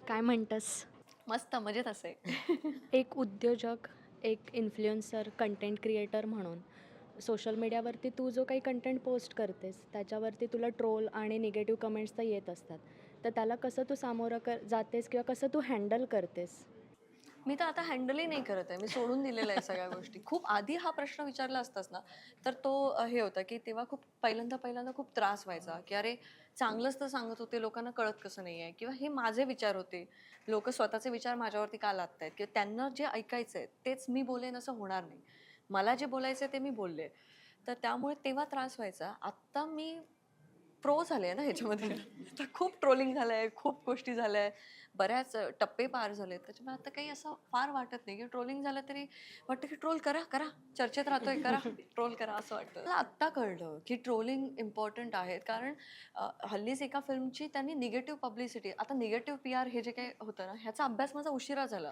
काय म्हणतंस? मस्त मजेत असे. एक उद्योजक, एक इन्फ्लुएन्सर, कंटेंट क्रिएटर म्हणून सोशल मीडियावरती तू जो काही कंटेंट पोस्ट करतेस, त्याच्यावरती तुला ट्रोल आणि निगेटिव्ह कमेंट्स तर येत असतात. तर त्याला कसं तू सामोरं जातेस किंवा कसं तू हँडल करतेस? मी तर आता हँडलही नाही करत आहे. मी सोडून दिलेलं आहे सगळ्या गोष्टी. खूप आधी हा प्रश्न विचारला असतास ना, तर तो हे होता, की तेव्हा खूप पहिल्यांदा खूप त्रास व्हायचा, की अरे चांगलंच तर सांगत होते, लोकांना कळत कसं नाही आहे? किंवा हे माझे विचार होते. लोकं स्वतःचे विचार माझ्यावरती का लादतायत? किंवा त्यांना जे ऐकायचंय तेच मी बोलेन असं होणार नाही. मला जे बोलायचंय ते मी बोलले. तर त्यामुळे तेव्हा त्रास व्हायचा. आत्ता मी प्रो झाले ना ह्याच्यामध्ये. आता खूप ट्रोलिंग झालंय, खूप गोष्टी झाल्या, बऱ्याच टप्पे पार झालेत. त्याच्यामुळे आता काही असं फार वाटत नाही, की ट्रोलिंग झालं तरी वाटतं, की ट्रोल करा, करा. चर्चेत राहतोय, करा. ट्रोल करा असं वाटतं. मला आत्ता कळलं, की ट्रोलिंग इम्पॉर्टंट आहे. कारण हल्लीच एका फिल्मची त्यांनी निगेटिव्ह पब्लिसिटी आता निगेटिव्ह पी-आर हे जे काही होतं ना, ह्याचा अभ्यास माझा उशिरा झाला,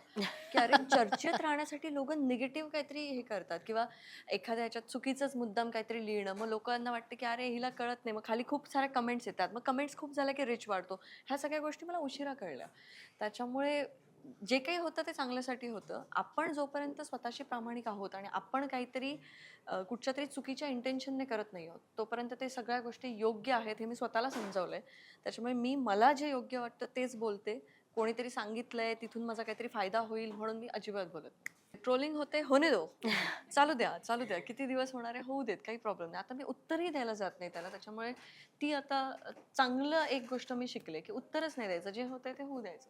की अरे चर्चेत राहण्यासाठी लोकं निगेटिव्ह काहीतरी हे करतात किंवा एखाद्या ह्याच्यात चुकीचंच मुद्दाम काहीतरी लिहिणं. मग लोकांना वाटतं, की अरे हिला कळत नाही. मग खाली खूप साऱ्या कमेंट्स येतात. मग कमेंट्स खूप झाल्या, की रीच वाढतो. ह्या सगळ्या गोष्टी मला उशिरा कळल्या. त्याच्यामुळे जे काही होतं ते चांगल्यासाठी होतं. आपण जोपर्यंत स्वतःशी प्रामाणिक आहोत आणि आपण काहीतरी कुठच्यातरी चुकीच्या इंटेन्शनने करत नाही आहोत, तोपर्यंत ते सगळ्या गोष्टी योग्य आहेत हे मी स्वतःला समजावलंय. त्याच्यामुळे मी मला जे योग्य वाटतं तेच बोलते. कोणीतरी सांगितलंय, तिथून माझा काहीतरी फायदा होईल म्हणून मी अजिबात बोलत नाही. ट्रोलिंग होते, होने दो. चालू द्या, चालू द्या. किती दिवस होणार आहे, होऊ देत, काही प्रॉब्लेम नाही. आता मी उत्तरही द्यायला जात नाही त्याला. त्याच्यामुळे ती आता चांगलं एक गोष्ट मी शिकले, की उत्तरच नाही द्यायचं. जे होतंय ते होऊ द्यायचं.